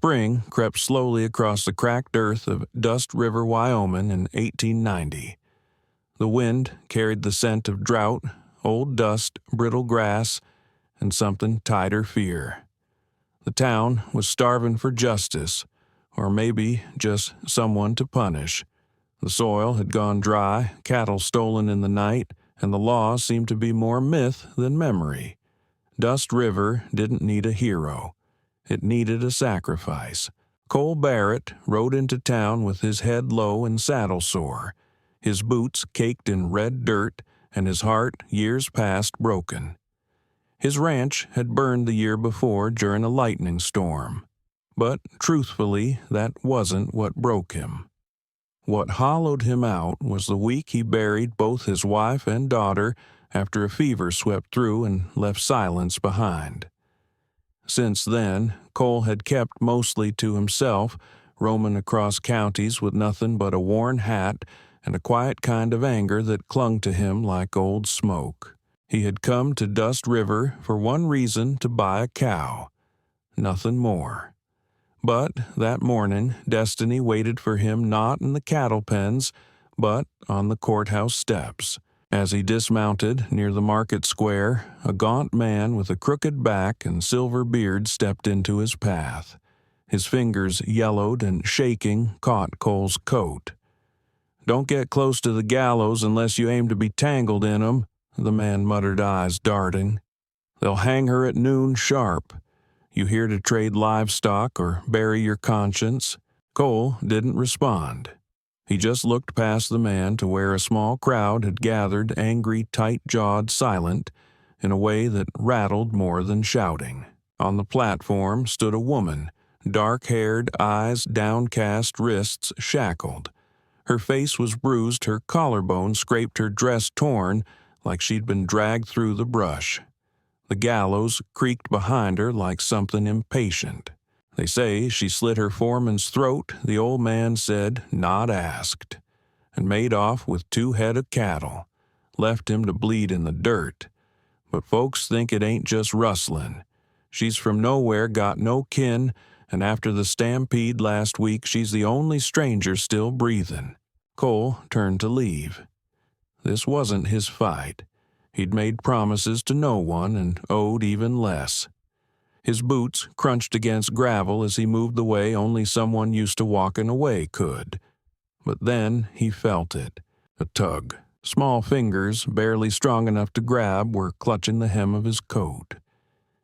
Spring crept slowly across the cracked earth of Dust River, Wyoming in 1890. The wind carried the scent of drought, old dust, brittle grass, and something tighter fear. The town was starving for justice, or maybe just someone to punish. The soil had gone dry, cattle stolen in the night, and the law seemed to be more myth than memory. Dust River didn't need a hero. It needed a sacrifice. Cole Barrett rode into town with his head low and saddle sore, his boots caked in red dirt, and his heart, years past, broken. His ranch had burned the year before during a lightning storm. But, truthfully, that wasn't what broke him. What hollowed him out was the week he buried both his wife and daughter after a fever swept through and left silence behind. Since then, Cole had kept mostly to himself, roaming across counties with nothing but a worn hat and a quiet kind of anger that clung to him like old smoke. He had come to Dust River for one reason: to buy a cow. Nothing more. But that morning, destiny waited for him not in the cattle pens, but on the courthouse steps. As he dismounted near the market square, a gaunt man with a crooked back and silver beard stepped into his path. His fingers, yellowed and shaking, caught Cole's coat. "Don't get close to the gallows unless you aim to be tangled in 'em," the man muttered, eyes darting. "They'll hang her at noon sharp. You here to trade livestock or bury your conscience?" Cole didn't respond. He just looked past the man to where a small crowd had gathered, angry, tight-jawed, silent, in a way that rattled more than shouting. On the platform stood a woman, dark-haired, eyes downcast, wrists shackled. Her face was bruised, her collarbone scraped, her dress torn, like she'd been dragged through the brush. The gallows creaked behind her like something impatient. "They say she slit her foreman's throat," the old man said, not asked, "and made off with 2 head of cattle. Left him to bleed in the dirt. But folks think it ain't just rustling. She's from nowhere, got no kin, and after the stampede last week, she's the only stranger still breathing." Cole turned to leave. This wasn't his fight. He'd made promises to no one and owed even less. His boots crunched against gravel as he moved the way only someone used to walking away could. But then he felt it, a tug. Small fingers, barely strong enough to grab, were clutching the hem of his coat.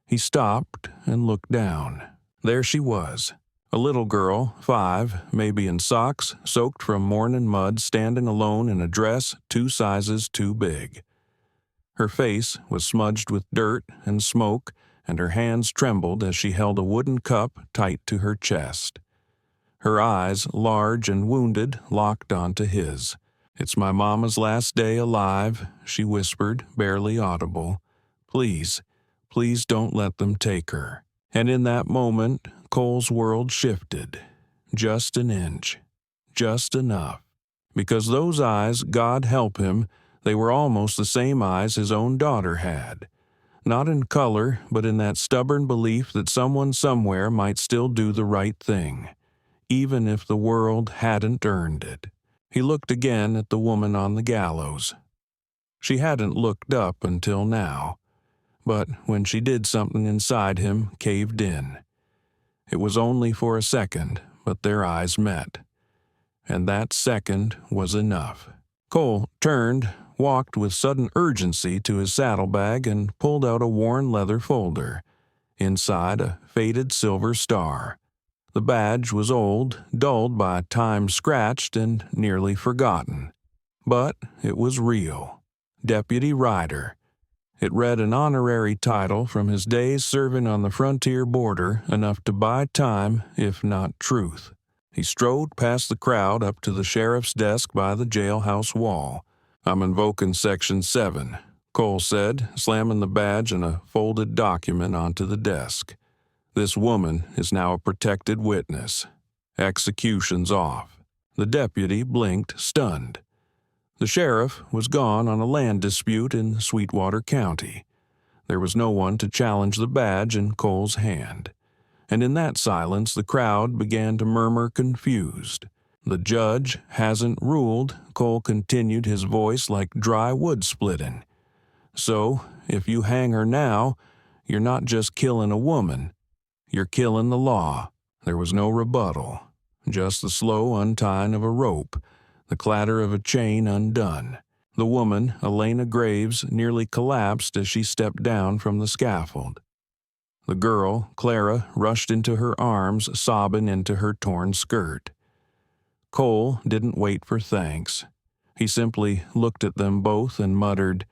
He stopped and looked down. There she was, a little girl, 5, maybe in socks, soaked from morning mud, standing alone in a dress 2 sizes too big. Her face was smudged with dirt and smoke, and her hands trembled as she held a wooden cup tight to her chest. Her eyes, large and wounded, locked onto his. "It's my mama's last day alive," she whispered, barely audible. "Please, please don't let them take her." And in that moment, Cole's world shifted. Just an inch. Just enough. Because those eyes, God help him, they were almost the same eyes his own daughter had. Not in color, but in that stubborn belief that someone somewhere might still do the right thing, even if the world hadn't earned it. He looked again at the woman on the gallows. She hadn't looked up until now, but when she did, something inside him caved in. It was only for a second, but their eyes met. And that second was enough. Cole turned, walked with sudden urgency to his saddlebag, and pulled out a worn leather folder. Inside, a faded silver star. The badge was old, dulled by time scratched, and nearly forgotten. But it was real. Deputy Rider. It read an honorary title from his days serving on the frontier border, enough to buy time, if not truth. He strode past the crowd up to the sheriff's desk by the jailhouse wall. "I'm invoking Section 7, Cole said, slamming the badge and a folded document onto the desk. "This woman is now a protected witness. Execution's off." The deputy blinked, stunned. The sheriff was gone on a land dispute in Sweetwater County. There was no one to challenge the badge in Cole's hand. and in that silence the crowd began to murmur confused. "The judge hasn't ruled," Cole continued, his voice like dry wood splitting. "So, if you hang her now, you're not just killing a woman, you're killing the law." There was no rebuttal, just the slow untying of a rope, the clatter of a chain undone. The woman, Elena Graves, nearly collapsed as she stepped down from the scaffold. The girl, Clara, rushed into her arms, sobbing into her torn skirt. Cole didn't wait for thanks. He simply looked at them both and muttered,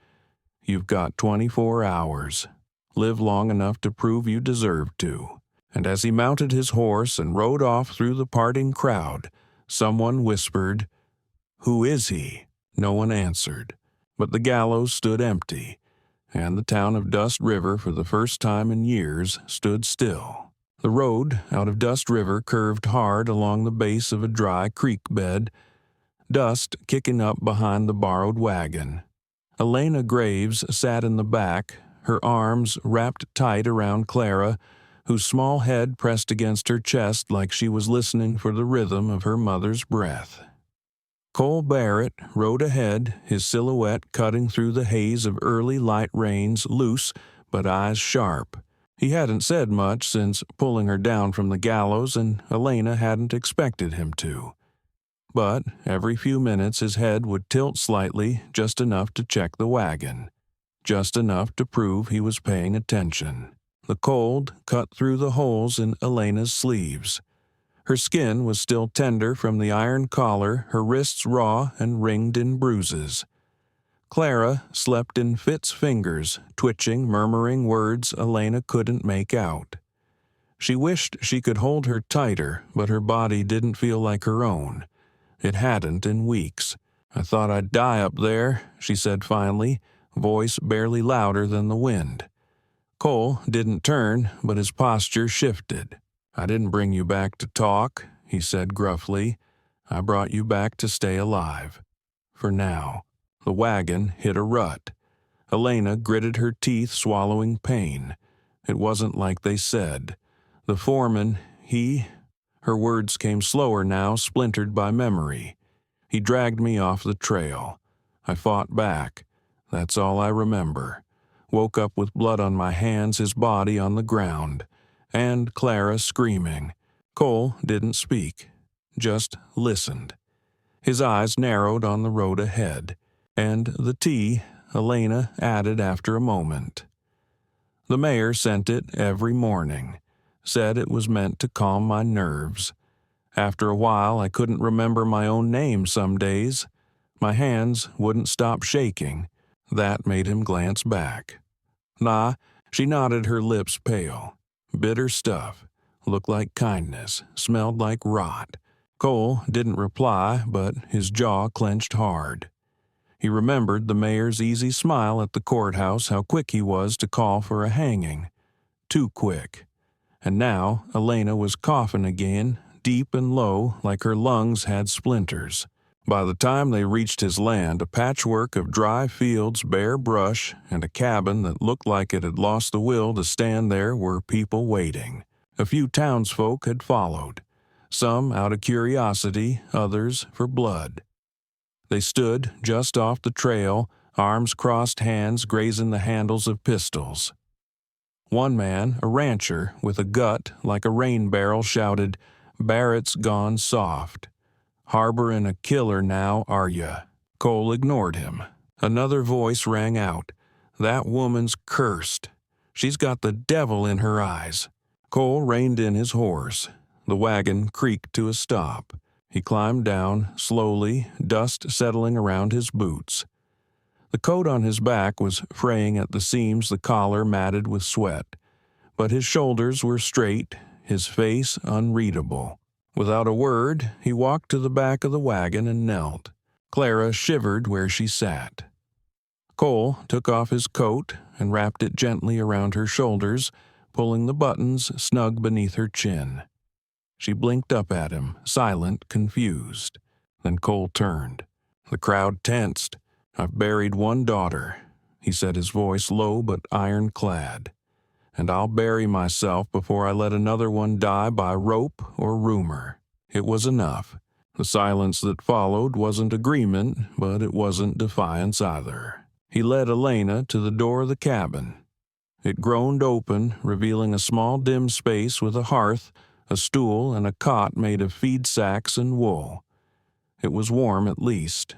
"You've got 24 hours. Live long enough to prove you deserve to." And as he mounted his horse and rode off through the parting crowd, someone whispered, "Who is he?" No one answered, but the gallows stood empty, and the town of Dust River, for the first time in years, stood still. The road out of Dust River curved hard along the base of a dry creek bed, dust kicking up behind the borrowed wagon. Elena Graves sat in the back, her arms wrapped tight around Clara, whose small head pressed against her chest like she was listening for the rhythm of her mother's breath. Cole Barrett rode ahead, his silhouette cutting through the haze of early light rains, loose but eyes sharp. He hadn't said much since pulling her down from the gallows, and Elena hadn't expected him to. But every few minutes his head would tilt slightly, just enough to check the wagon, just enough to prove he was paying attention. The cold cut through the holes in Elena's sleeves. Her skin was still tender from the iron collar, her wrists raw and ringed in bruises. Clara slept in Fitz's fingers, twitching, murmuring words Elena couldn't make out. She wished she could hold her tighter, but her body didn't feel like her own. It hadn't in weeks. "I thought I'd die up there," she said finally, voice barely louder than the wind. Cole didn't turn, but his posture shifted. "I didn't bring you back to talk," he said gruffly. "I brought you back to stay alive. For now." The wagon hit a rut. Elena gritted her teeth, swallowing pain. It wasn't like they said. The foreman, her words came slower now, splintered by memory. "He dragged me off the trail. I fought back. That's all I remember. Woke up with blood on my hands, his body on the ground. And Clara screaming." Cole didn't speak, just listened. His eyes narrowed on the road ahead, and the tea, Elena added after a moment. "The mayor sent it every morning. Said it was meant to calm my nerves. After a while, I couldn't remember my own name some days. My hands wouldn't stop shaking." That made him glance back. "Nah," she nodded, her lips pale. "Bitter stuff. Looked like kindness. Smelled like rot." Cole didn't reply, but his jaw clenched hard. He remembered the mayor's easy smile at the courthouse, how quick he was to call for a hanging. Too quick. And now Elena was coughing again, deep and low, like her lungs had splinters. By the time they reached his land, a patchwork of dry fields, bare brush, and a cabin that looked like it had lost the will to stand there were people waiting. A few townsfolk had followed, some out of curiosity, others for blood. They stood just off the trail, arms crossed, hands grazing the handles of pistols. One man, a rancher with a gut like a rain barrel, shouted, "Barrett's gone soft. Harboring a killer now, are ya?" Cole ignored him. Another voice rang out, "That woman's cursed. She's got the devil in her eyes." Cole reined in his horse. The wagon creaked to a stop. He climbed down, slowly, dust settling around his boots. The coat on his back was fraying at the seams, the collar matted with sweat. But his shoulders were straight, his face unreadable. Without a word, he walked to the back of the wagon and knelt. Clara shivered where she sat. Cole took off his coat and wrapped it gently around her shoulders, pulling the buttons snug beneath her chin. She blinked up at him, silent, confused. Then Cole turned. The crowd tensed. "I've buried one daughter," he said, his voice low but ironclad. and I'll bury myself before I let another one die by rope or rumor. It was enough. The silence that followed wasn't agreement, but it wasn't defiance either. He led Elena to the door of the cabin. It groaned open, revealing a small dim space with a hearth, a stool, and a cot made of feed sacks and wool. It was warm at least.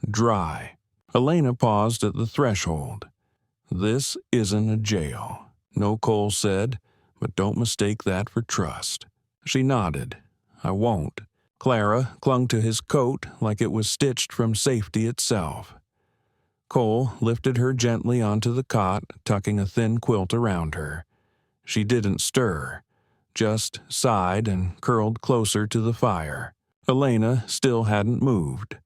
Dry. Elena paused at the threshold. "This isn't a jail," No Cole said, "but don't mistake that for trust." She nodded. "I won't." Clara clung to his coat like it was stitched from safety itself. Cole lifted her gently onto the cot, tucking a thin quilt around her. She didn't stir, just sighed and curled closer to the fire. Elena still hadn't moved.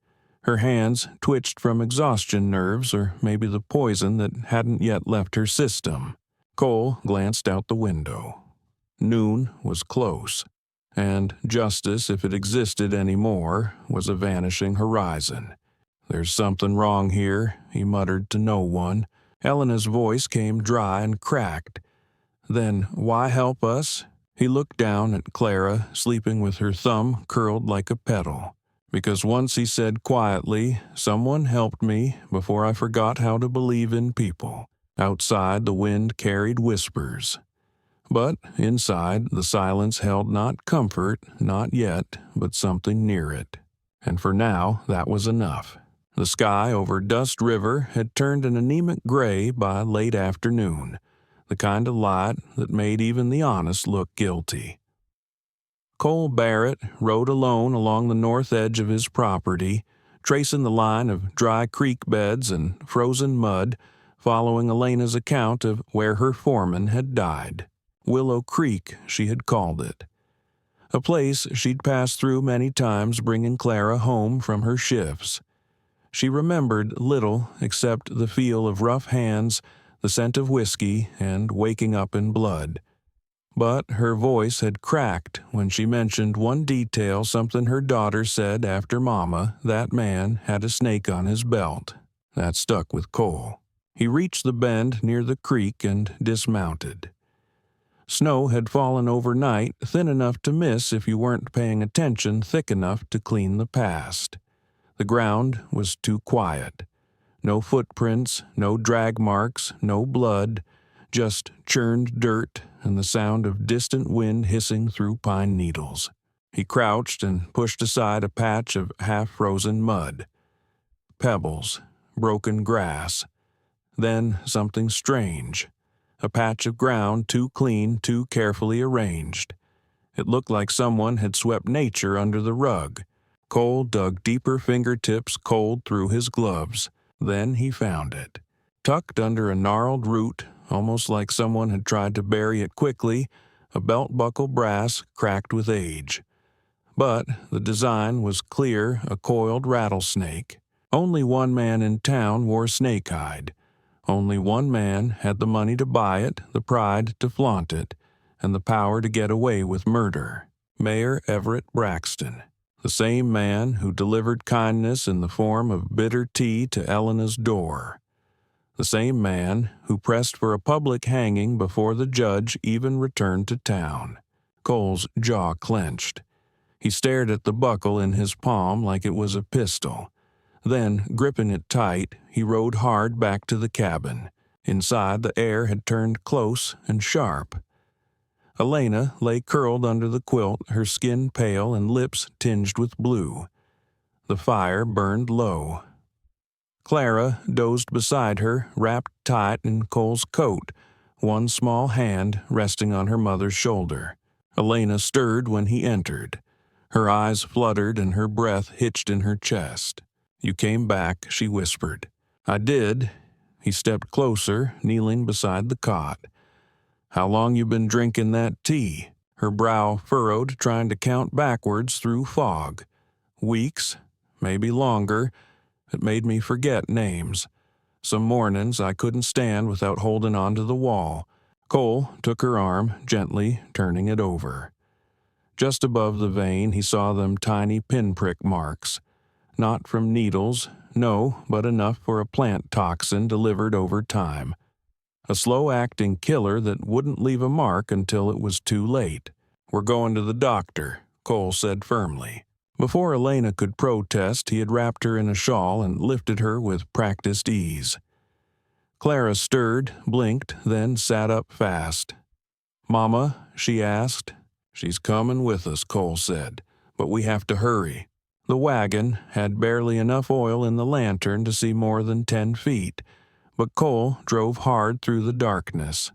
Her hands twitched from exhaustion nerves or maybe the poison that hadn't yet left her system. Cole glanced out the window. Noon was close, and justice, if it existed anymore, was a vanishing horizon. "There's something wrong here," he muttered to no one. Elena's voice came dry and cracked. "Then why help us?" He looked down at Clara, sleeping with her thumb curled like a petal. "Because once," he said quietly, "someone helped me before I forgot how to believe in people." Outside, the wind carried whispers. But inside, the silence held not comfort, not yet, but something near it. And for now, that was enough. The sky over Dust River had turned an anemic gray by late afternoon, the kind of light that made even the honest look guilty. Cole Barrett rode alone along the north edge of his property, tracing the line of dry creek beds and frozen mud, following Elena's account of where her foreman had died. Willow Creek, she had called it. A place she'd passed through many times bringing Clara home from her shifts. She remembered little except the feel of rough hands, the scent of whiskey, and waking up in blood. But her voice had cracked when she mentioned one detail, something her daughter said after Mama, that man had a snake on his belt. That stuck with Cole. He reached the bend near the creek and dismounted. Snow had fallen overnight, thin enough to miss if you weren't paying attention, thick enough to clean the past. The ground was too quiet. No footprints, no drag marks, no blood, just churned dirt and the sound of distant wind hissing through pine needles. He crouched and pushed aside a patch of half-frozen mud. Pebbles, broken grass. Then something strange. A patch of ground too clean, too carefully arranged. It looked like someone had swept nature under the rug. Cole dug deeper, fingertips cold through his gloves. Then he found it. Tucked under a gnarled root, almost like someone had tried to bury it quickly, a belt buckle brass cracked with age. But the design was clear, a coiled rattlesnake. Only one man in town wore snake hide. Only one man had the money to buy it, the pride to flaunt it, and the power to get away with murder. Mayor Everett Braxton. The same man who delivered kindness in the form of bitter tea to Elena's door. The same man who pressed for a public hanging before the judge even returned to town. Cole's jaw clenched. He stared at the buckle in his palm like it was a pistol. Then, gripping it tight, he rode hard back to the cabin. Inside, the air had turned close and sharp. Elena lay curled under the quilt, her skin pale and lips tinged with blue. The fire burned low. Clara dozed beside her, wrapped tight in Cole's coat, one small hand resting on her mother's shoulder. Elena stirred when he entered. Her eyes fluttered and her breath hitched in her chest. "You came back," she whispered. "I did." He stepped closer, kneeling beside the cot. "How long you been drinking that tea?" Her brow furrowed, trying to count backwards through fog. "Weeks, maybe longer. It made me forget names. Some mornings I couldn't stand without holding on to the wall." Cole took her arm, gently turning it over. Just above the vein he saw them tiny pinprick marks. Not from needles, no, but enough for a plant toxin delivered over time. A slow-acting killer that wouldn't leave a mark until it was too late. "We're going to the doctor," Cole said firmly. Before Elena could protest, he had wrapped her in a shawl and lifted her with practiced ease. Clara stirred, blinked, then sat up fast. "Mama?" she asked. "She's coming with us," Cole said, "but we have to hurry." The wagon had barely enough oil in the lantern to see more than 10 feet, but Cole drove hard through the darkness.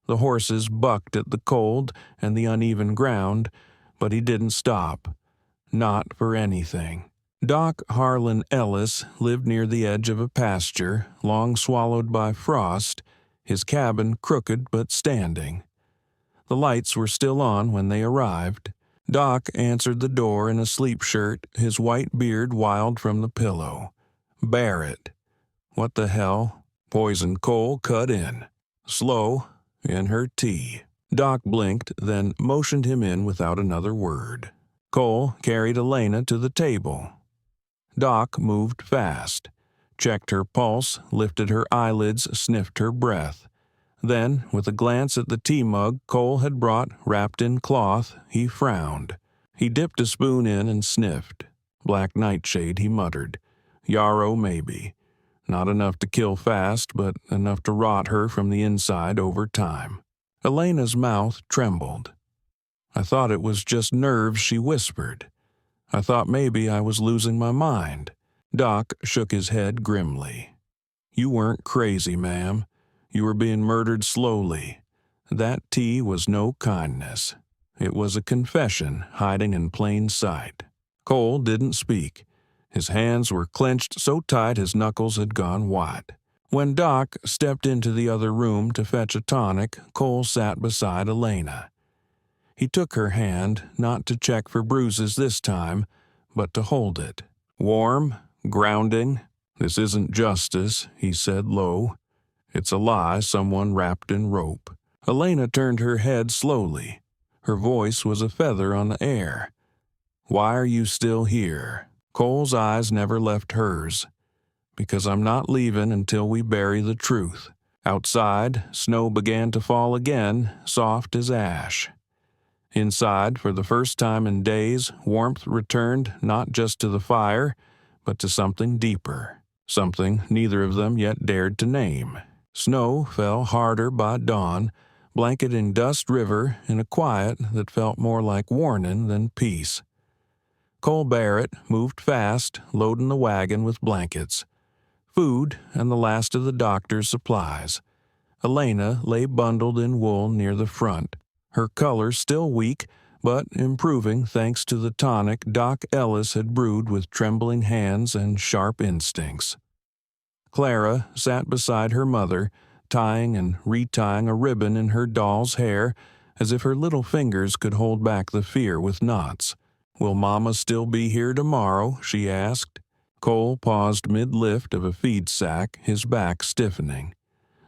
The horses bucked at the cold and the uneven ground, but he didn't stop. Not for anything. Doc Harlan Ellis lived near the edge of a pasture, long swallowed by frost, his cabin crooked but standing. The lights were still on when they arrived. Doc answered the door in a sleep shirt, his white beard wild from the pillow. Barrett. What the hell? Poison Cole cut in. Slow, in her tea. Doc blinked, then motioned him in without another word. Cole carried Elena to the table. Doc moved fast, checked her pulse, lifted her eyelids, sniffed her breath. Then, with a glance at the tea mug Cole had brought wrapped in cloth, he frowned. He dipped a spoon in and sniffed. Black nightshade, he muttered. Yarrow, maybe. Not enough to kill fast, but enough to rot her from the inside over time. Elena's mouth trembled. "I thought it was just nerves," she whispered. "I thought maybe I was losing my mind." Doc shook his head grimly. "You weren't crazy, ma'am. You were being murdered slowly. That tea was no kindness. It was a confession hiding in plain sight." Cole didn't speak. His hands were clenched so tight his knuckles had gone white. When Doc stepped into the other room to fetch a tonic, Cole sat beside Elena. He took her hand, not to check for bruises this time, but to hold it. "Warm, grounding. This isn't justice," he said low. "It's a lie someone wrapped in rope." Elena turned her head slowly. Her voice was a feather on the air. "Why are you still here?" Cole's eyes never left hers. "Because I'm not leaving until we bury the truth." Outside, snow began to fall again, soft as ash. Inside, for the first time in days, warmth returned not just to the fire, but to something deeper, something neither of them yet dared to name. Snow fell harder by dawn, blanketing Dust River in a quiet that felt more like warning than peace. Cole Barrett moved fast, loading the wagon with blankets, food, and the last of the doctor's supplies. Elena lay bundled in wool near the front, her color still weak, but improving thanks to the tonic Doc Ellis had brewed with trembling hands and sharp instincts. Clara sat beside her mother, tying and retying a ribbon in her doll's hair as if her little fingers could hold back the fear with knots. "Will Mama still be here tomorrow?" she asked. Cole paused mid-lift of a feed sack, his back stiffening.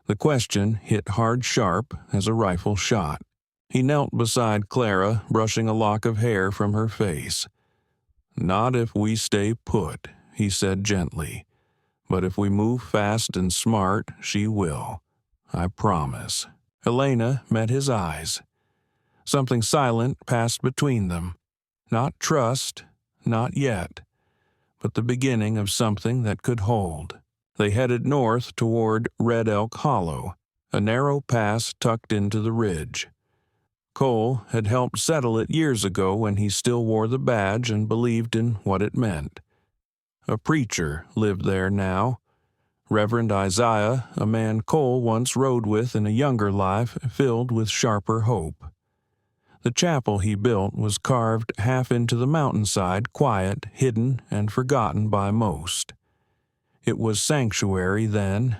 The question hit hard sharp as a rifle shot. He knelt beside Clara, brushing a lock of hair from her face. "Not if we stay put," he said gently. "But if we move fast and smart, she will. I promise." Elena met his eyes. Something silent passed between them. Not trust, not yet, but the beginning of something that could hold. They headed north toward Red Elk Hollow, a narrow pass tucked into the ridge. Cole had helped settle it years ago when he still wore the badge and believed in what it meant. A preacher lived there now. Reverend Isaiah, a man Cole once rode with in a younger life filled with sharper hope. The chapel he built was carved half into the mountainside, quiet, hidden, and forgotten by most. It was sanctuary then.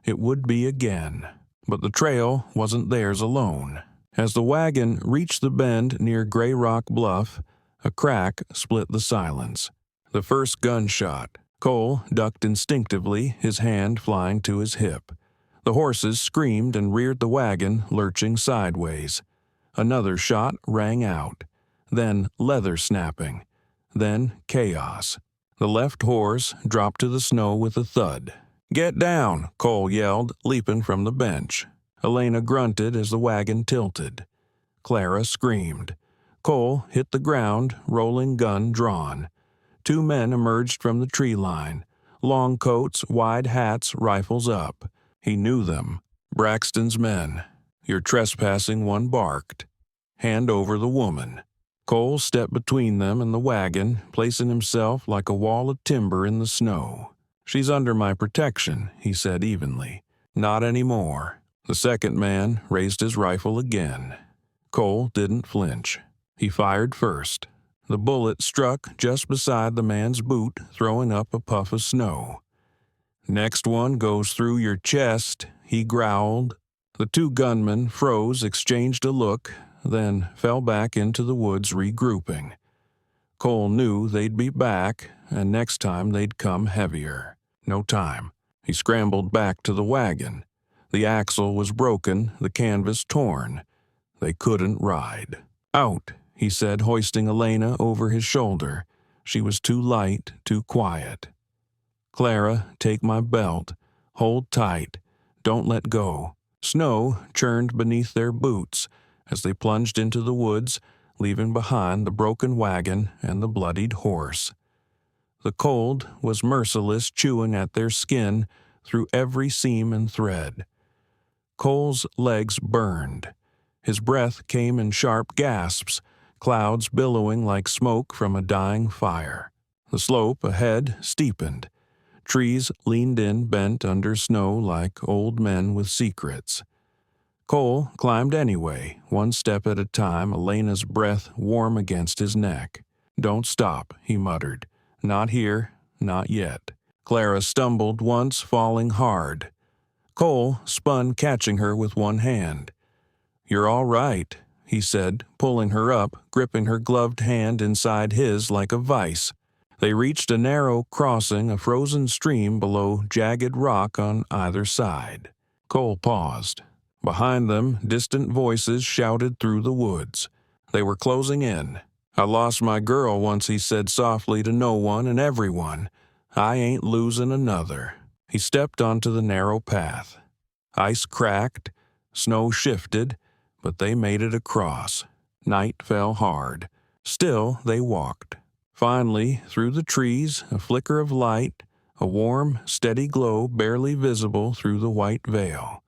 It would be again. But the trail wasn't theirs alone. As the wagon reached the bend near Gray Rock Bluff, a crack split the silence. The first gunshot. Cole ducked instinctively, his hand flying to his hip. The horses screamed and reared the wagon, lurching sideways. Another shot rang out. Then leather snapping. Then chaos. The left horse dropped to the snow with a thud. "Get down," Cole yelled, leaping from the bench. Elena grunted as the wagon tilted. Clara screamed. Cole hit the ground, rolling gun drawn. Two men emerged from the tree line. Long coats, wide hats, rifles up. He knew them. Braxton's men. "You're trespassing," one barked. "Hand over the woman." Cole stepped between them and the wagon, placing himself like a wall of timber in the snow. "She's under my protection," he said evenly. "Not anymore." The second man raised his rifle again. Cole didn't flinch. He fired first. The bullet struck just beside the man's boot, throwing up a puff of snow. "Next one goes through your chest," he growled. The two gunmen froze, exchanged a look, then fell back into the woods, regrouping. Cole knew they'd be back, and next time they'd come heavier. No time. He scrambled back to the wagon. The axle was broken, the canvas torn. They couldn't ride. "Out," he said, hoisting Elena over his shoulder. She was too light, too quiet. "Clara, take my belt. Hold tight. Don't let go." Snow churned beneath their boots as they plunged into the woods, leaving behind the broken wagon and the bloodied horse. The cold was merciless, chewing at their skin through every seam and thread. Cole's legs burned. His breath came in sharp gasps, clouds billowing like smoke from a dying fire. The slope ahead steepened. Trees leaned in, bent under snow like old men with secrets. Cole climbed anyway, one step at a time, Elena's breath warm against his neck. "Don't stop," he muttered. "Not here, not yet." Clara stumbled once, falling hard. Cole spun, catching her with one hand. "You're all right," he said, pulling her up, gripping her gloved hand inside his like a vice. They reached a narrow crossing, a frozen stream below jagged rock on either side. Cole paused. Behind them, distant voices shouted through the woods. They were closing in. "I lost my girl once," he said softly to no one and everyone. "I ain't losing another." He stepped onto the narrow path. Ice cracked, snow shifted, but they made it across. Night fell hard. Still they walked. Finally, through the trees, a flicker of light, a warm, steady glow barely visible through the white veil.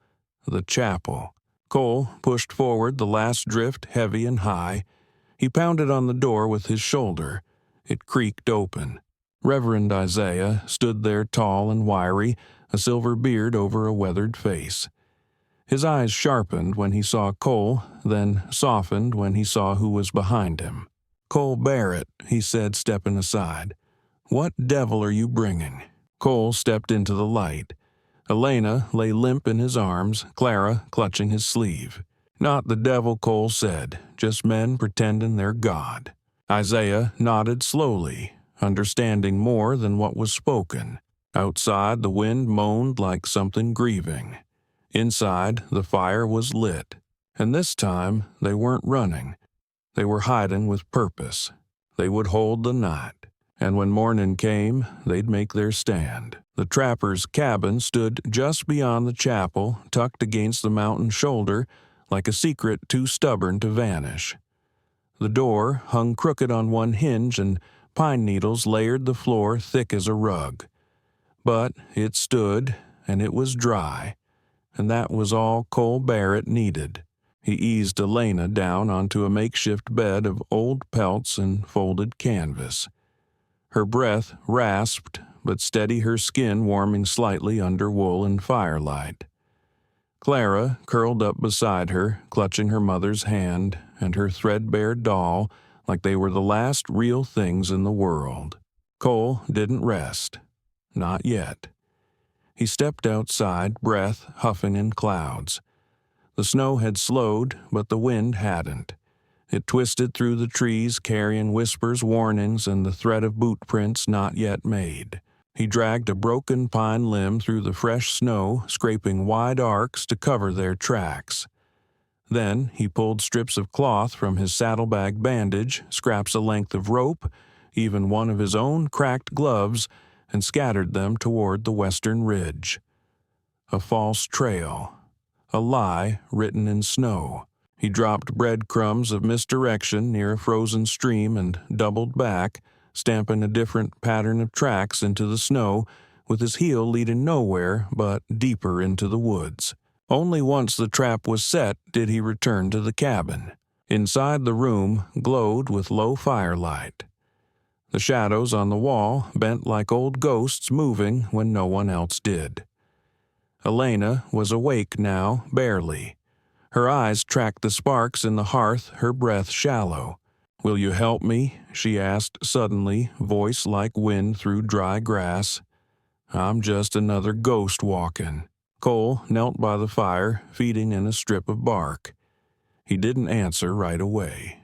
The chapel. Cole pushed forward, the last drift heavy and high. He pounded on the door with his shoulder. It creaked open. Reverend Isaiah stood there tall and wiry, a silver beard over a weathered face. His eyes sharpened when he saw Cole, then softened when he saw who was behind him. "Cole Barrett," he said, stepping aside. "What devil are you bringing?" Cole stepped into the light. Elena lay limp in his arms, Clara clutching his sleeve. "Not the devil," Cole said, "just men pretending they're God." Isaiah nodded slowly, understanding more than what was spoken. Outside, the wind moaned like something grieving. Inside, the fire was lit. And this time, they weren't running. They were hiding with purpose. They would hold the night. And when morning came, they'd make their stand. The trapper's cabin stood just beyond the chapel, tucked against the mountain shoulder, like a secret too stubborn to vanish. The door hung crooked on one hinge, and pine needles layered the floor thick as a rug. But it stood, and it was dry, and that was all Cole Barrett needed. He eased Elena down onto a makeshift bed of old pelts and folded canvas. Her breath rasped, but steady, her skin warming slightly under wool and firelight. Clara curled up beside her, clutching her mother's hand and her threadbare doll like they were the last real things in the world. Cole didn't rest. Not yet. He stepped outside, breath huffing in clouds. The snow had slowed, but the wind hadn't. It twisted through the trees, carrying whispers, warnings, and the threat of boot prints not yet made. He dragged a broken pine limb through the fresh snow, scraping wide arcs to cover their tracks. Then he pulled strips of cloth from his saddlebag bandage, scraps a length of rope, even one of his own cracked gloves, and scattered them toward the western ridge. A false trail, a lie written in snow. He dropped breadcrumbs of misdirection near a frozen stream and doubled back, stamping a different pattern of tracks into the snow, with his heel leading nowhere but deeper into the woods. Only once the trap was set did he return to the cabin. Inside the room glowed with low firelight. The shadows on the wall bent like old ghosts moving when no one else did. Elena was awake now, barely. Her eyes tracked the sparks in the hearth, her breath shallow. "Will you help me?" she asked suddenly, voice like wind through dry grass. "I'm just another ghost walking." Cole knelt by the fire, feeding in a strip of bark. He didn't answer right away.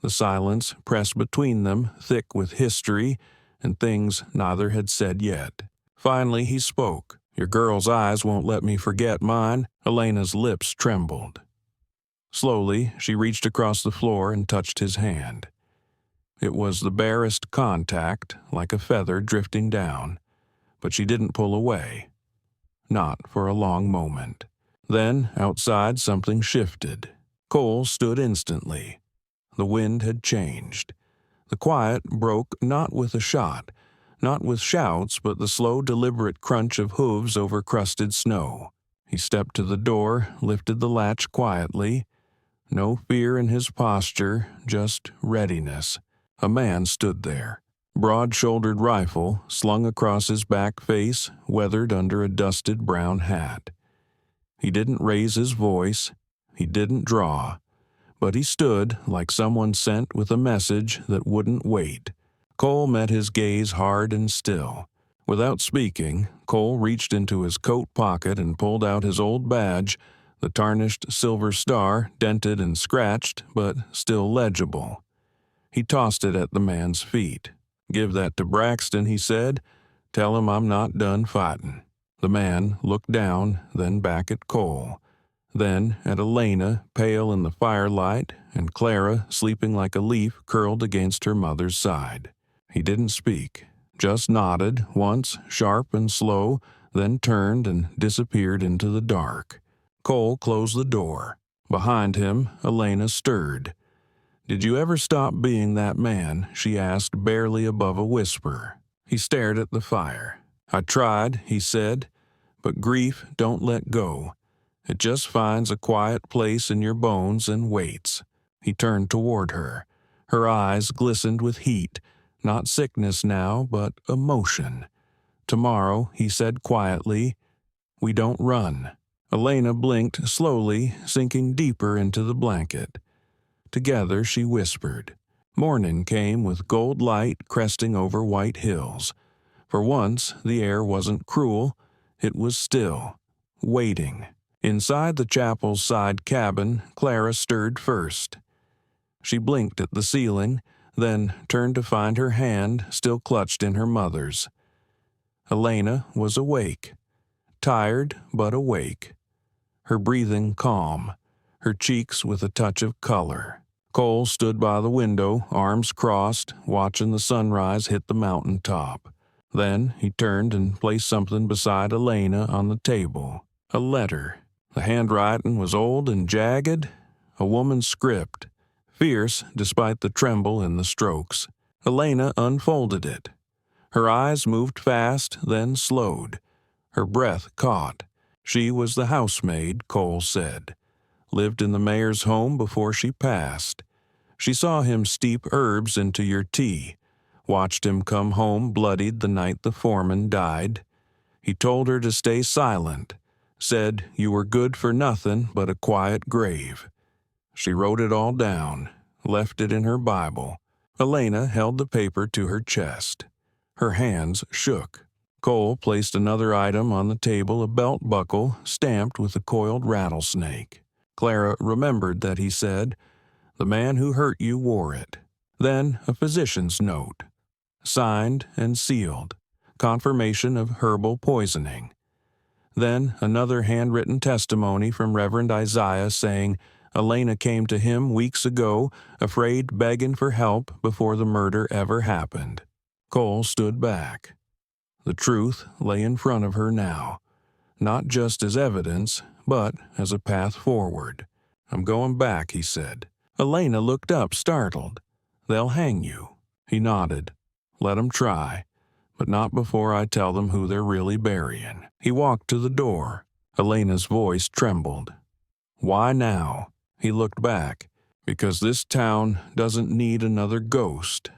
The silence pressed between them, thick with history and things neither had said yet. Finally he spoke. "Your girl's eyes won't let me forget mine." Elena's lips trembled. Slowly, she reached across the floor and touched his hand. It was the barest contact, like a feather drifting down, but she didn't pull away. Not for a long moment. Then, outside, something shifted. Cole stood instantly. The wind had changed. The quiet broke not with a shot, not with shouts, but the slow, deliberate crunch of hooves over crusted snow. He stepped to the door, lifted the latch quietly. No fear in his posture, just readiness. A man stood there. Broad-shouldered rifle slung across his back face, weathered under a dusted brown hat. He didn't raise his voice. He didn't draw. But he stood like someone sent with a message that wouldn't wait. Cole met his gaze hard and still. Without speaking, Cole reached into his coat pocket and pulled out his old badge, the tarnished silver star, dented and scratched, but still legible. He tossed it at the man's feet. "Give that to Braxton," he said. "Tell him I'm not done fighting." The man looked down, then back at Cole. Then at Elena, pale in the firelight, and Clara, sleeping like a leaf curled against her mother's side. He didn't speak, just nodded once, sharp and slow, then turned and disappeared into the dark. Cole closed the door. Behind him, Elena stirred. "Did you ever stop being that man?" she asked, barely above a whisper. He stared at the fire. "I tried," he said, "but grief don't let go. It just finds a quiet place in your bones and waits." He turned toward her. Her eyes glistened with heat, not sickness now, but emotion. "Tomorrow," he said quietly, "we don't run." Elena blinked slowly, sinking deeper into the blanket. Together she whispered. Morning came with gold light cresting over white hills. For once, the air wasn't cruel. It was still, waiting. Inside the chapel's side cabin, Clara stirred first. She blinked at the ceiling, then turned to find her hand still clutched in her mother's. Elena was awake. Tired, but awake. Her breathing calm, her cheeks with a touch of color. Cole stood by the window, arms crossed, watching the sunrise hit the mountain top. Then he turned and placed something beside Elena on the table. A letter. The handwriting was old and jagged, a woman's script, fierce despite the tremble in the strokes. Elena unfolded it. Her eyes moved fast, then slowed. Her breath caught. She was the housemaid, Cole said. Lived in the mayor's home before she passed. She saw him steep herbs into your tea, watched him come home bloodied the night the foreman died. He told her to stay silent, said you were good for nothing but a quiet grave. She wrote it all down, left it in her Bible. Elena held the paper to her chest. Her hands shook. Cole placed another item on the table, a belt buckle stamped with a coiled rattlesnake. Clara remembered that he said, "The man who hurt you wore it." Then a physician's note. Signed and sealed. Confirmation of herbal poisoning. Then another handwritten testimony from Reverend Isaiah saying Elena came to him weeks ago, afraid, begging for help before the murder ever happened. Cole stood back. The truth lay in front of her now, not just as evidence, but as a path forward. "I'm going back," he said. Elena looked up, startled. "They'll hang you." He nodded. "Let 'em try, but not before I tell them who they're really burying." He walked to the door. Elena's voice trembled. "Why now?" He looked back. "Because this town doesn't need another ghost.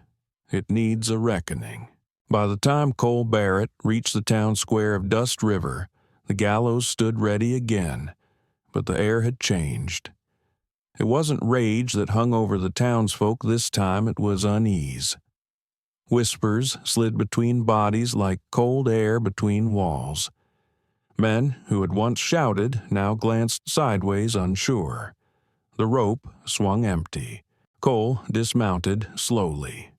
It needs a reckoning." By the time Cole Barrett reached the town square of Dust River, the gallows stood ready again, but the air had changed. It wasn't rage that hung over the townsfolk this time, it was unease. Whispers slid between bodies like cold air between walls. Men who had once shouted now glanced sideways, unsure. The rope swung empty. Cole dismounted slowly.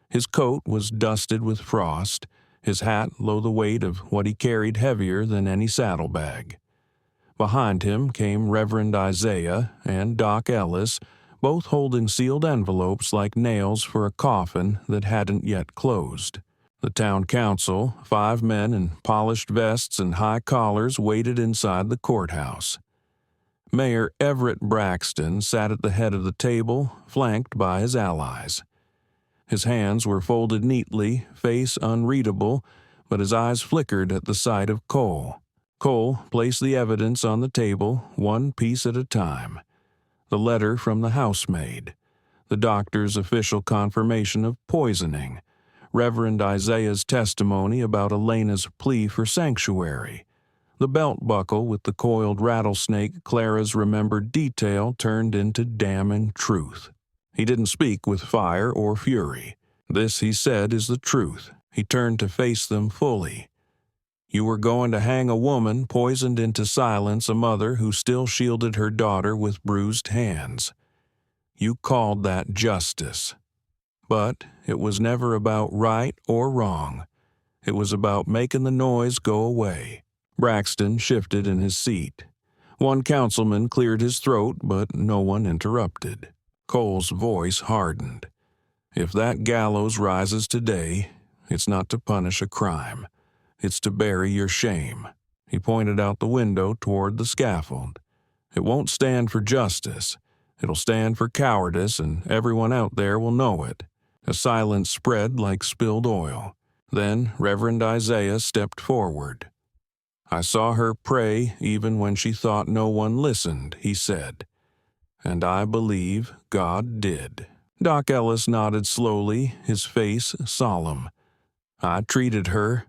His coat was dusted with frost, his hat low the weight of what he carried heavier than any saddlebag. Behind him came Reverend Isaiah and Doc Ellis, both holding sealed envelopes like nails for a coffin that hadn't yet closed. The town council, 5 men in polished vests and high collars, waited inside the courthouse. Mayor Everett Braxton sat at the head of the table, flanked by his allies. His hands were folded neatly, face unreadable, but his eyes flickered at the sight of Cole. Cole placed the evidence on the table, one piece at a time. The letter from the housemaid, the doctor's official confirmation of poisoning, Reverend Isaiah's testimony about Elena's plea for sanctuary, the belt buckle with the coiled rattlesnake Clara's remembered detail turned into damning truth. He didn't speak with fire or fury. "This," he said, "is the truth." He turned to face them fully. "You were going to hang a woman poisoned into silence, a mother who still shielded her daughter with bruised hands. You called that justice. But it was never about right or wrong. It was about making the noise go away." Braxton shifted in his seat. One councilman cleared his throat, but no one interrupted. Cole's voice hardened. "If that gallows rises today, it's not to punish a crime. It's to bury your shame." He pointed out the window toward the scaffold. "It won't stand for justice. It'll stand for cowardice, and everyone out there will know it." A silence spread like spilled oil. Then Reverend Isaiah stepped forward. "I saw her pray even when she thought no one listened," he said. "And I believe God did." Doc Ellis nodded slowly, his face solemn. "I treated her.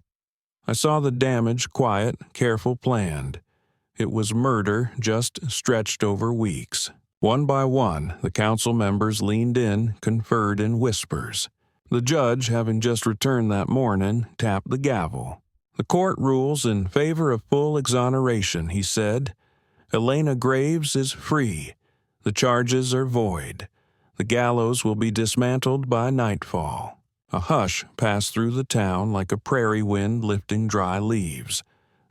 I saw the damage quiet, careful, planned. It was murder just stretched over weeks." One by one, the council members leaned in, conferred in whispers. The judge, having just returned that morning, tapped the gavel. "The court rules in favor of full exoneration," he said. "Elena Graves is free. The charges are void. The gallows will be dismantled by nightfall." A hush passed through the town like a prairie wind lifting dry leaves.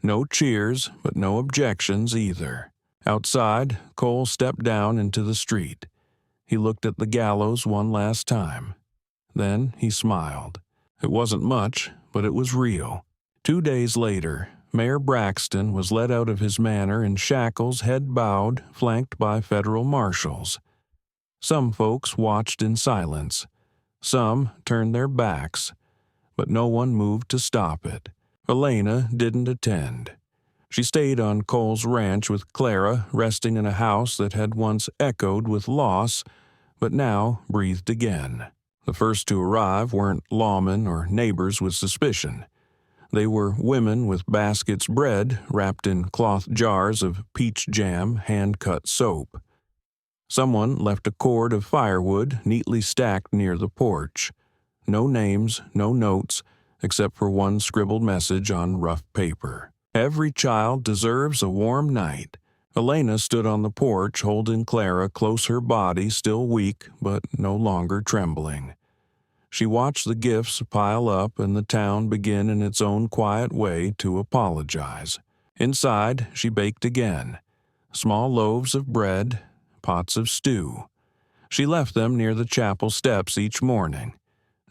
No cheers, but no objections either. Outside, Cole stepped down into the street. He looked at the gallows one last time. Then he smiled. It wasn't much, but it was real. 2 days later, Mayor Braxton was led out of his manor in shackles, head bowed, flanked by federal marshals. Some folks watched in silence. Some turned their backs, but no one moved to stop it. Elena didn't attend. She stayed on Cole's ranch with Clara, resting in a house that had once echoed with loss, but now breathed again. The first to arrive weren't lawmen or neighbors with suspicion. They were women with baskets bread wrapped in cloth jars of peach jam, hand-cut soap. Someone left a cord of firewood neatly stacked near the porch. No names, no notes, except for one scribbled message on rough paper. "Every child deserves a warm night." Elena stood on the porch, holding Clara close, her body still weak but no longer trembling. She watched the gifts pile up and the town begin in its own quiet way to apologize. Inside, she baked again. Small loaves of bread, pots of stew. She left them near the chapel steps each morning.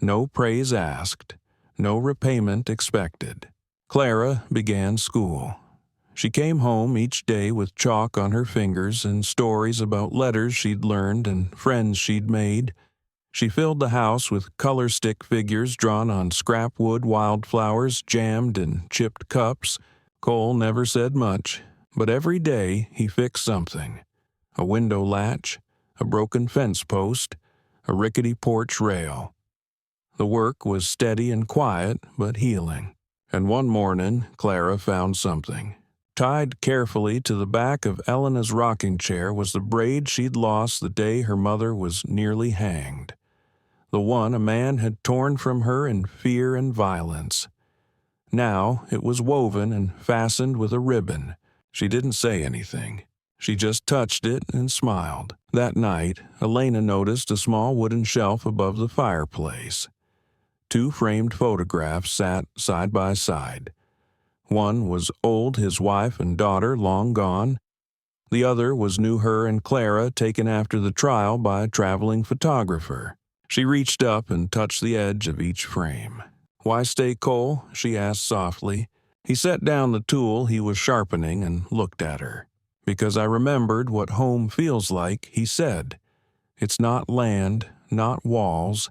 No praise asked, No repayment expected. Clara began school. She came home each day with chalk on her fingers and stories about letters she'd learned and friends she'd made. She filled the house with color stick figures drawn on scrap wood wildflowers jammed in chipped cups. Cole never said much, but every day he fixed something. A window latch, a broken fence post, a rickety porch rail. The work was steady and quiet, but healing. And one morning, Clara found something. Tied carefully to the back of Elena's rocking chair was the braid she'd lost the day her mother was nearly hanged. The one a man had torn from her in fear and violence. Now it was woven and fastened with a ribbon. She didn't say anything. She just touched it and smiled. That night, Elena noticed a small wooden shelf above the fireplace. 2 framed photographs sat side by side. One was old his wife and daughter long gone. The other was new her and Clara taken after the trial by a traveling photographer. She reached up and touched the edge of each frame. "Why stay, Cole?" she asked softly. He set down the tool he was sharpening and looked at her. "Because I remembered what home feels like," he said. "It's not land, not walls.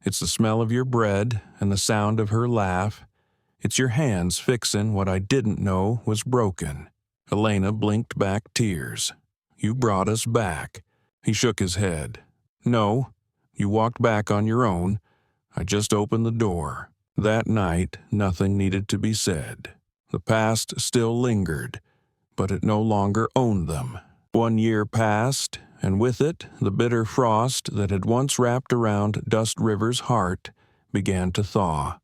It's the smell of your bread and the sound of her laugh. It's your hands fixin' what I didn't know was broken." Elena blinked back tears. "You brought us back." He shook his head. "No, you walked back on your own. I just opened the door." That night, nothing needed to be said. The past still lingered, but it no longer owned them. 1 year passed, and with it, the bitter frost that had once wrapped around Dust River's heart began to thaw.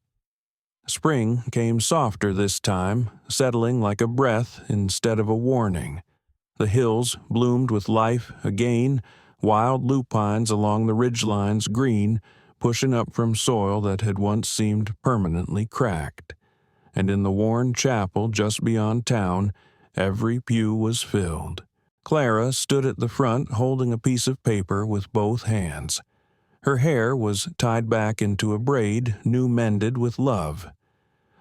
Spring came softer this time, settling like a breath instead of a warning. The hills bloomed with life again, wild lupines along the ridgelines green, pushing up from soil that had once seemed permanently cracked. And in the worn chapel just beyond town, every pew was filled. Clara stood at the front holding a piece of paper with both hands. Her hair was tied back into a braid new mended with love.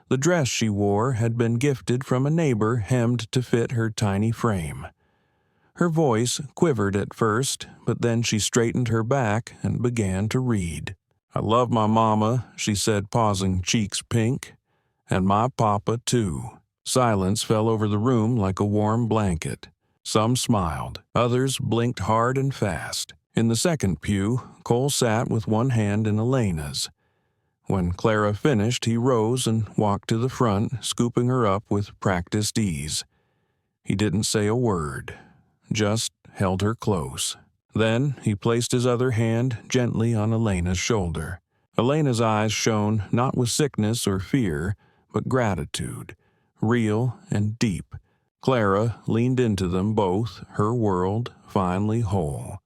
The dress she wore had been gifted from a neighbor hemmed to fit her tiny frame. Her voice quivered at first, but then she straightened her back and began to read. "I love my mama," she said, pausing, cheeks pink. "And my papa, too." Silence fell over the room like a warm blanket. Some smiled. Others blinked hard and fast. In the second pew, Cole sat with one hand in Elena's. When Clara finished, he rose and walked to the front, scooping her up with practiced ease. He didn't say a word, just held her close. Then he placed his other hand gently on Elena's shoulder. Elena's eyes shone not with sickness or fear, but gratitude, real and deep. Clara leaned into them both, her world finally whole.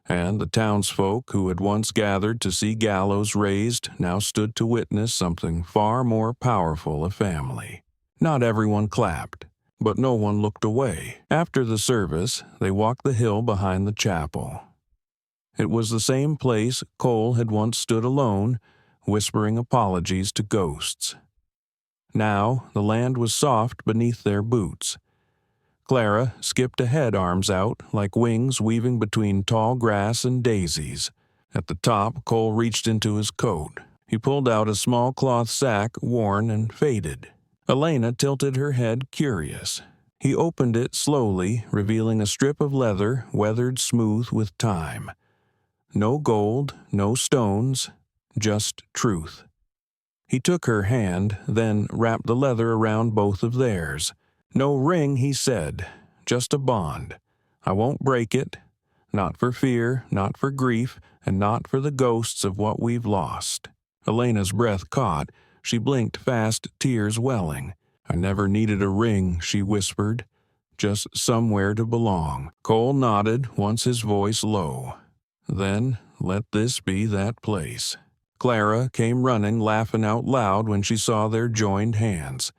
And the townsfolk who had once gathered to see gallows raised now stood to witness something far more powerful, a family. Not everyone clapped, but no one looked away. After the service, they walked the hill behind the chapel. It was the same place Cole had once stood alone, whispering apologies to ghosts. Now the land was soft beneath their boots. Clara skipped ahead, arms out, like wings weaving between tall grass and daisies. At the top, Cole reached into his coat. He pulled out a small cloth sack, worn and faded. Elena tilted her head, curious. He opened it slowly, revealing a strip of leather weathered smooth with time. No gold, no stones, just truth. He took her hand, then wrapped the leather around both of theirs. "No ring," he said, "just a bond. I won't break it, not for fear, not for grief, and not for the ghosts of what we've lost." Elena's breath caught. She blinked fast, tears welling. "I never needed a ring," she whispered, "just somewhere to belong." Cole nodded, once his voice low. "Then let this be that place." Clara came running, laughing out loud when she saw their joined hands.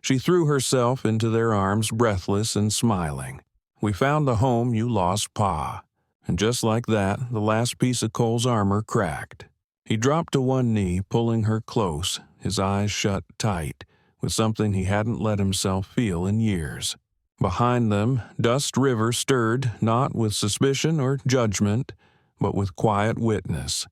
She threw herself into their arms, breathless and smiling. "We found the home you lost, Pa." And just like that, the last piece of Cole's armor cracked. He dropped to one knee, pulling her close, his eyes shut tight, with something he hadn't let himself feel in years. Behind them, Dust River stirred not with suspicion or judgment, but with quiet witness.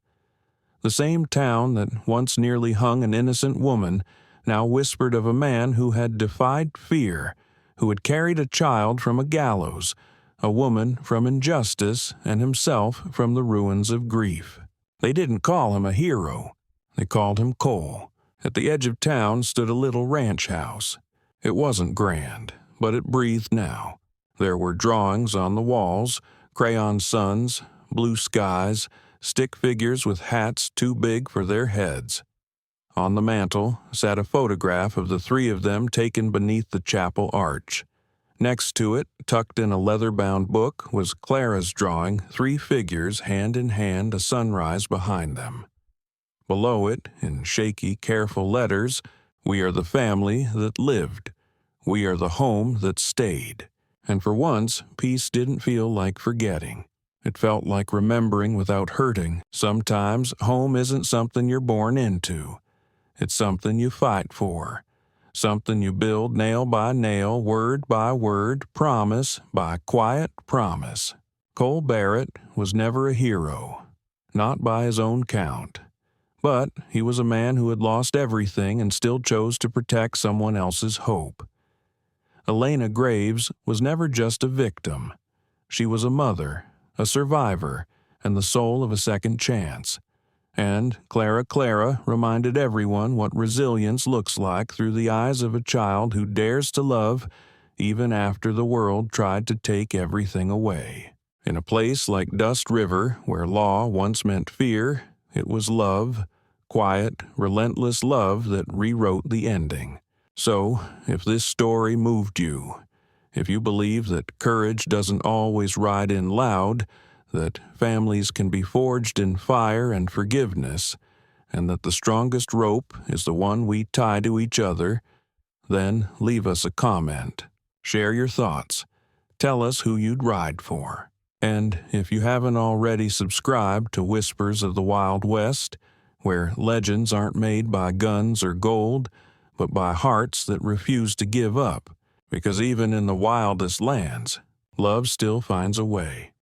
The same town that once nearly hung an innocent woman now whispered of a man who had defied fear, who had carried a child from a gallows, a woman from injustice, and himself from the ruins of grief. They didn't call him a hero. They called him Cole. At the edge of town stood a little ranch house. It wasn't grand, but it breathed now. There were drawings on the walls, crayon suns, blue skies, stick figures with hats too big for their heads. On the mantel sat a photograph of the three of them taken beneath the chapel arch. Next to it, tucked in a leather-bound book, was Clara's drawing, three figures hand in hand, a sunrise behind them. Below it, in shaky, careful letters, "We are the family that lived. We are the home that stayed." And for once, peace didn't feel like forgetting. It felt like remembering without hurting. Sometimes home isn't something you're born into. It's something you fight for. Something you build nail by nail, word by word, promise by quiet promise. Cole Barrett was never a hero, not by his own count. But he was a man who had lost everything and still chose to protect someone else's hope. Elena Graves was never just a victim. She was a mother, a survivor, and the soul of a second chance. And Clara reminded everyone what resilience looks like through the eyes of a child who dares to love even after the world tried to take everything away. In a place like Dust River, where law once meant fear, it was love, quiet, relentless love that rewrote the ending. So, if this story moved you, if you believe that courage doesn't always ride in loud, that families can be forged in fire and forgiveness, and that the strongest rope is the one we tie to each other, then leave us a comment. Share your thoughts. Tell us who you'd ride for. And if you haven't already subscribed to Whispers of the Wild West, where legends aren't made by guns or gold, but by hearts that refuse to give up, because even in the wildest lands, love still finds a way.